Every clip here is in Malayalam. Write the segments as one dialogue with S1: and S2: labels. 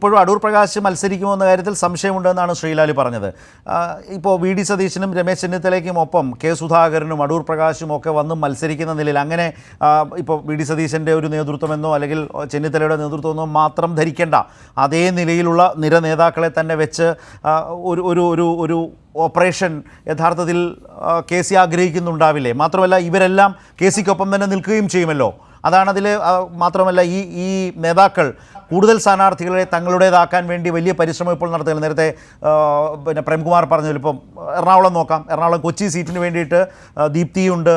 S1: ഇപ്പോഴും അടൂർ പ്രകാശ് മത്സരിക്കുമോ എന്ന കാര്യത്തിൽ സംശയമുണ്ടെന്നാണ് ശ്രീലാൽ പറഞ്ഞത്. ഇപ്പോൾ വി ഡി സതീശനും രമേശ് ചെന്നിത്തലയ്ക്കും ഒപ്പം കെ സുധാകരനും അടൂർ പ്രകാശും ഒക്കെ വന്ന് മത്സരിക്കുന്ന നിലയിൽ അങ്ങനെ ഇപ്പോൾ വി ഡി സതീശൻ്റെ ഒരു നേതൃത്വമെന്നോ അല്ലെങ്കിൽ ചെന്നിത്തലയുടെ നേതൃത്വമെന്നോ മാത്രം ധരിക്കേണ്ട, അതേ നിലയിലുള്ള നിര നേതാക്കളെ തന്നെ വെച്ച് ഒരു ഒരു ഒരു ഒരു ഓപ്പറേഷൻ യഥാർത്ഥത്തിൽ കെ സി ആഗ്രഹിക്കുന്നുണ്ടാവില്ലേ? മാത്രമല്ല ഇവരെല്ലാം കെ സിക്കൊപ്പം തന്നെ നിൽക്കുകയും ചെയ്യുമല്ലോ. അതാണതിൽ. മാത്രമല്ല ഈ നേതാക്കൾ കൂടുതൽ സ്ഥാനാർത്ഥികളെ തങ്ങളുടേതാക്കാൻ വേണ്ടി വലിയ പരിശ്രമം ഇപ്പോൾ നടത്തുകയാണ്. നേരത്തെ പിന്നെ പ്രേംകുമാർ പറഞ്ഞതിൽ ഇപ്പം എറണാകുളം നോക്കാം. എറണാകുളം കൊച്ചി സീറ്റിന് വേണ്ടിയിട്ട് ദീപ്തിയുണ്ട്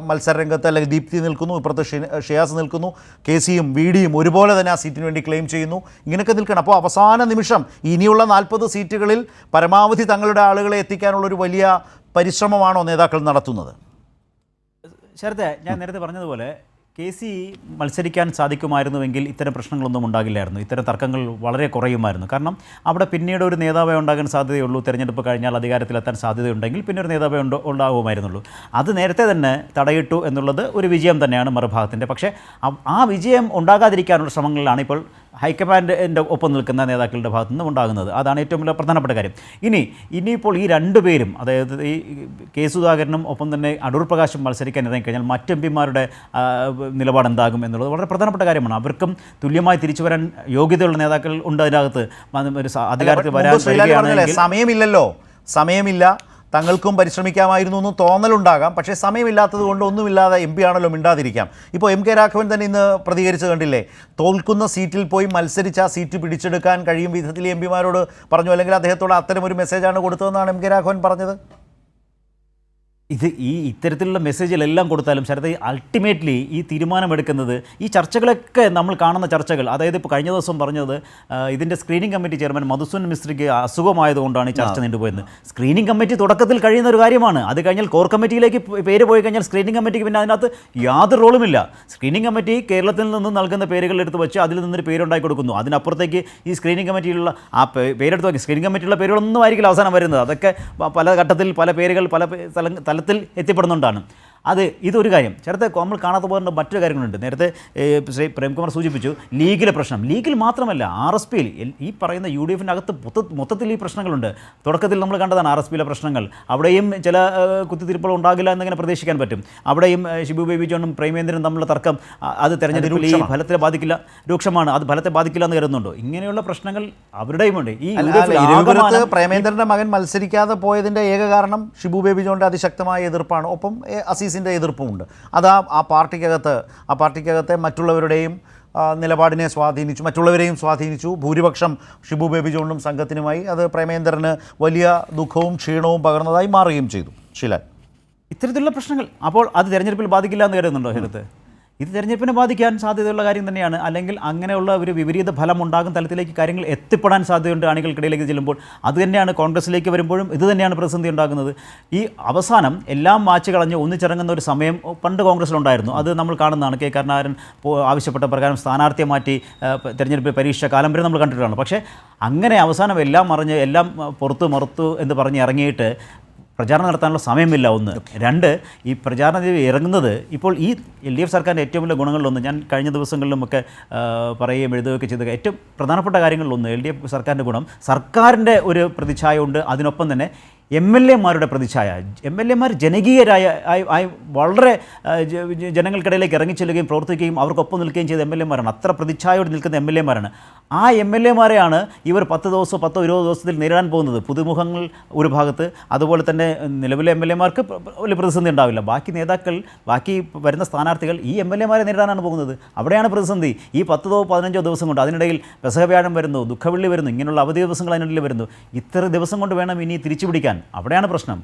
S1: മത്സരരംഗത്ത്, അല്ലെങ്കിൽ ദീപ്തി നിൽക്കുന്നു, ഇപ്പുറത്ത് ഷിയാസ് നിൽക്കുന്നു, കെ സിയും വി ഡിയും ഒരുപോലെ തന്നെ ആ സീറ്റിന് വേണ്ടി ക്ലെയിം ചെയ്യുന്നു. ഇങ്ങനെയൊക്കെ നിൽക്കണം. അപ്പോൾ അവസാന നിമിഷം ഇനിയുള്ള 40 സീറ്റുകളിൽ പരമാവധി തങ്ങളുടെ ആളുകളെ എത്തിക്കാനുള്ളൊരു വലിയ പരിശ്രമമാണോ നേതാക്കൾ നടത്തുന്നത്?
S2: ശരത്തെ, ഞാൻ നേരത്തെ പറഞ്ഞതുപോലെ കെ സി മത്സരിക്കാൻ സാധിക്കുമായിരുന്നുവെങ്കിൽ ഇത്തരം പ്രശ്നങ്ങളൊന്നും ഉണ്ടാകില്ലായിരുന്നു. ഇത്തരം തർക്കങ്ങൾ വളരെ കുറയുമായിരുന്നു. കാരണം അവിടെ പിന്നീട് ഒരു നേതാവേ ഉണ്ടാകാൻ സാധ്യതയുള്ളൂ. തിരഞ്ഞെടുപ്പ് കഴിഞ്ഞാൽ അധികാരത്തിലെത്താൻ സാധ്യതയുണ്ടെങ്കിൽ പിന്നെ ഒരു നേതാവേ ഉണ്ടാകുമായിരുന്നുള്ളൂ. അത് നേരത്തെ തന്നെ തടയിട്ടു എന്നുള്ളത് ഒരു വിജയം തന്നെയാണ് മറുഭാഗത്തിൻ്റെ. പക്ഷേ ആ വിജയം ഉണ്ടാകാതിരിക്കാനുള്ള ശ്രമങ്ങളിലാണ് ഇപ്പോൾ ഹൈക്കമാൻഡിൻ്റെ ഒപ്പം നിൽക്കുന്ന നേതാക്കളുടെ ഭാഗത്തു നിന്നും ഉണ്ടാകുന്നത്. അതാണ് ഏറ്റവും വലിയ പ്രധാനപ്പെട്ട കാര്യം. ഇനിയിപ്പോൾ ഈ രണ്ടുപേരും, അതായത് ഈ കെ സുധാകരനും ഒപ്പം തന്നെ അടൂർ പ്രകാശും മത്സരിക്കാൻ ഇറങ്ങിക്കഴിഞ്ഞാൽ മറ്റ് എം പിമാരുടെ നിലപാടെന്താകും എന്നുള്ളത് വളരെ പ്രധാനപ്പെട്ട കാര്യമാണ്. അവർക്കും തുല്യമായി തിരിച്ചു വരാൻ യോഗ്യതയുള്ള നേതാക്കൾ ഉണ്ട് അതിനകത്ത്. ഒരു അധികാരത്തിൽ വരാൻ
S1: സമയമില്ല, തങ്ങൾക്കും പരിശ്രമിക്കാമായിരുന്നു എന്ന് തോന്നലുണ്ടാകാം. പക്ഷേ സമയമില്ലാത്തത് കൊണ്ട് ഒന്നുമില്ലാതെ എം പി ആണല്ലോ, മിണ്ടാതിരിക്കാം. ഇപ്പോൾ എം കെ രാഘവൻ തന്നെ ഇന്ന് പ്രതികരിച്ച് കണ്ടില്ലേ? തോൽക്കുന്ന സീറ്റിൽ പോയി മത്സരിച്ച് ആ സീറ്റ് പിടിച്ചെടുക്കാൻ കഴിയും വിധത്തിൽ എം പിമാരോട് പറഞ്ഞു, അല്ലെങ്കിൽ അദ്ദേഹത്തോട് അത്തരമൊരു മെസ്സേജാണ് കൊടുത്തതെന്നാണ് എം കെ രാഘവൻ പറഞ്ഞത്.
S2: ഇത്തരത്തിലുള്ള മെസ്സേജുകളെല്ലാം കൊടുത്താലും ശരത്, അൾട്ടിമേറ്റ്ലി ഈ തീരുമാനമെടുക്കുന്നത് ഈ ചർച്ചകളൊക്കെ നമ്മൾ കാണുന്ന ചർച്ചകൾ, അതായത് ഇപ്പോൾ കഴിഞ്ഞ ദിവസം പറഞ്ഞത് ഇതിൻ്റെ സ്ക്രീനിംഗ് കമ്മിറ്റി ചെയർമാൻ മധുസൂദൻ മിസ്ത്രിക്ക് അസുഖമായതുകൊണ്ടാണ് ഈ ചർച്ച നീണ്ടുപോയത്. സ്ക്രീനിംഗ് കമ്മിറ്റി തുടക്കത്തിൽ കഴിയുന്ന ഒരു കാര്യമാണ്. അത് കഴിഞ്ഞാൽ കോർ കമ്മിറ്റിയിലേക്ക് പേര് പോയി കഴിഞ്ഞാൽ സ്ക്രീനിംഗ് കമ്മിറ്റിക്ക് പിന്നെ അതിനകത്ത് യാതൊരു റോളുമില്ല. സ്ക്രീനിംഗ് കമ്മിറ്റി കേരളത്തിൽ നിന്ന് നൽകുന്ന പേരുകൾ എടുത്ത് വെച്ച് അതിൽ നിന്നൊരു പേരുണ്ടാക്കി കൊടുക്കുന്നു. അതിനപ്പുറത്തേക്ക് ഈ സ്ക്രീനിംഗ് കമ്മിറ്റിയിലുള്ള ആ പേരെടുത്ത് നോക്കി സ്ക്രീനിംഗ് കമ്മിറ്റിയുള്ള പേരുകളൊന്നും ആയിരിക്കില്ല അവസാനം വരുന്നത്. അതൊക്കെ പല ഘട്ടത്തിൽ പല പേരുകൾ പല തലത്തിൽ എത്തിപ്പെടുന്നുണ്ടാണ്. ഇതൊരു കാര്യം. ചേർത്ത് നമ്മൾ കാണാത്ത പോലെ മറ്റൊരു കാര്യങ്ങളുണ്ട്. നേരത്തെ ശ്രീ പ്രേംകുമാർ സൂചിപ്പിച്ചു ലീഗിലെ പ്രശ്നം. ലീഗിൽ മാത്രമല്ല, RSPയിൽ ഈ പറയുന്ന UDFിൻ്റെ അകത്ത് മൊത്തത്തിൽ ഈ പ്രശ്നങ്ങളുണ്ട്. തുടക്കത്തിൽ നമ്മൾ കണ്ടതാണ് RSPയിലെ പ്രശ്നങ്ങൾ. അവിടെയും ചില കുത്തിത്തിരിപ്പുകൾ ഉണ്ടാകില്ല എന്നിങ്ങനെ പ്രതീക്ഷിക്കാൻ പറ്റും. അവിടെയും ഷിബു ബേബി ജോണും പ്രേമേന്ദ്രനും തമ്മിലുള്ള തർക്കം അത് തെരഞ്ഞെടുപ്പിൽ ഈ ഫലത്തെ ബാധിക്കില്ല, രൂക്ഷമാണ്. അത് ഫലത്തെ ബാധിക്കില്ല എന്ന് കരുതുന്നുണ്ടോ? ഇങ്ങനെയുള്ള പ്രശ്നങ്ങൾ അവരുടെയുമുണ്ട്. ഈ
S1: പ്രേമേന്ദ്രൻ്റെ മകൻ മത്സരിക്കാതെ പോയതിൻ്റെ ഏക കാരണം ഷിബു ബേബി ജോണിൻ്റെ അതിശക്തമായ എതിർപ്പാണ്. ഒപ്പം അസീസിൻ്റെ എതിർപ്പുമുണ്ട്. അത് ആ പാർട്ടിക്കകത്തെ മറ്റുള്ളവരുടെയും നിലപാടിനെ സ്വാധീനിച്ചു, മറ്റുള്ളവരെയും സ്വാധീനിച്ചു. ഭൂരിപക്ഷം ഷിബു ബേബി ജോണിനും സംഘത്തിനുമായി. അത് പ്രേമേന്ദ്രന് വലിയ ദുഃഖവും ക്ഷീണവും പകർന്നതായി മാറുകയും ചെയ്തു. ശീലാൽ,
S2: ഇത്തരത്തിലുള്ള പ്രശ്നങ്ങൾ അപ്പോൾ അത് തെരഞ്ഞെടുപ്പിൽ ബാധിക്കില്ല എന്ന് കരുതുന്നുണ്ടോ ശരത്ത്? ഇത് തെരഞ്ഞെടുപ്പിനെ ബാധിക്കാൻ സാധ്യതയുള്ള കാര്യം തന്നെയാണ്. അല്ലെങ്കിൽ അങ്ങനെയുള്ള ഒരു വിപരീത ഫലം ഉണ്ടാകുന്ന തലത്തിലേക്ക് കാര്യങ്ങൾ എത്തിപ്പെടാൻ സാധ്യതയുണ്ട് അണികൾക്കിടയിലേക്ക് ചെല്ലുമ്പോൾ. അത് തന്നെയാണ് കോൺഗ്രസിലേക്ക് വരുമ്പോഴും ഇത് തന്നെയാണ് പ്രതിസന്ധി ഉണ്ടാകുന്നത്. ഈ അവസാനം എല്ലാം മാച്ച് കളഞ്ഞ് ഒന്നിച്ചിറങ്ങുന്ന ഒരു സമയം പണ്ട് കോൺഗ്രസിലുണ്ടായിരുന്നു. അത് നമ്മൾ കാണുന്നതാണ്. കെ കരുണാകരൻ ആവശ്യപ്പെട്ട പ്രകാരം സ്ഥാനാർത്ഥിയെ മാറ്റി തെരഞ്ഞെടുപ്പ് പരീക്ഷ കാലം വരെ നമ്മൾ കണ്ടിട്ടുള്ളതാണ്. പക്ഷേ അങ്ങനെ അവസാനം എല്ലാം മറിഞ്ഞ് എല്ലാം മറുത്തു എന്ന് പറഞ്ഞ് ഇറങ്ങിയിട്ട് പ്രചാരണം നടത്താനുള്ള സമയമില്ല. 1. 2, ഈ പ്രചാരണത്തിൽ ഇറങ്ങുന്നത് ഇപ്പോൾ ഈ LDF സർക്കാരിൻ്റെ ഏറ്റവും വലിയ ഗുണങ്ങളിലൊന്ന്, ഞാൻ കഴിഞ്ഞ ദിവസങ്ങളിലുമൊക്കെ പറയുകയും എഴുതുകയൊക്കെ ചെയ്ത ഏറ്റവും പ്രധാനപ്പെട്ട കാര്യങ്ങളിലൊന്ന് LDF സർക്കാരിൻ്റെ ഗുണം, സർക്കാരിൻ്റെ ഒരു പ്രതിച്ഛായ ഉണ്ട്. അതിനൊപ്പം തന്നെ MLAമാരുടെ പ്രതിച്ഛായ. MLAമാർ ജനകീയരായ വളരെ ജനങ്ങൾക്കിടയിലേക്ക് ഇറങ്ങിച്ചെല്ലുകയും പ്രവർത്തിക്കുകയും അവർക്കൊപ്പം നിൽക്കുകയും ചെയ്ത MLAമാരാണ്. അത്ര പ്രതിച്ഛായോട് നിൽക്കുന്ന MLAമാരാണ്. ആ MLAമാരെയാണ് ഇവർ 10 ദിവസമോ 20 ദിവസത്തിൽ നേരിടാൻ പോകുന്നത്. പുതുമുഖങ്ങൾ ഒരു ഭാഗത്ത്, അതുപോലെ തന്നെ നിലവിലെ MLAമാർക്ക് വലിയ പ്രതിസന്ധി ഉണ്ടാവില്ല. ബാക്കി നേതാക്കൾ, ബാക്കി വരുന്ന സ്ഥാനാർത്ഥികൾ ഈ MLAമാരെ നേരിടാനാണ് പോകുന്നത്. അവിടെയാണ് പ്രതിസന്ധി. ഈ 10-15 ദിവസം കൊണ്ട്, അതിനിടയിൽ പെസഹവ്യാഴം വരുന്നു, ദുഃഖവെള്ളി വരുന്നു, ഇങ്ങനെയുള്ള അവധി ദിവസങ്ങൾ അതിനിടയിൽ വരുന്നു. ഇത്ര ദിവസം കൊണ്ട് വേണം ഇനി തിരിച്ചു പിടിക്കാൻ. അവിടെയാണ് പ്രശ്നം.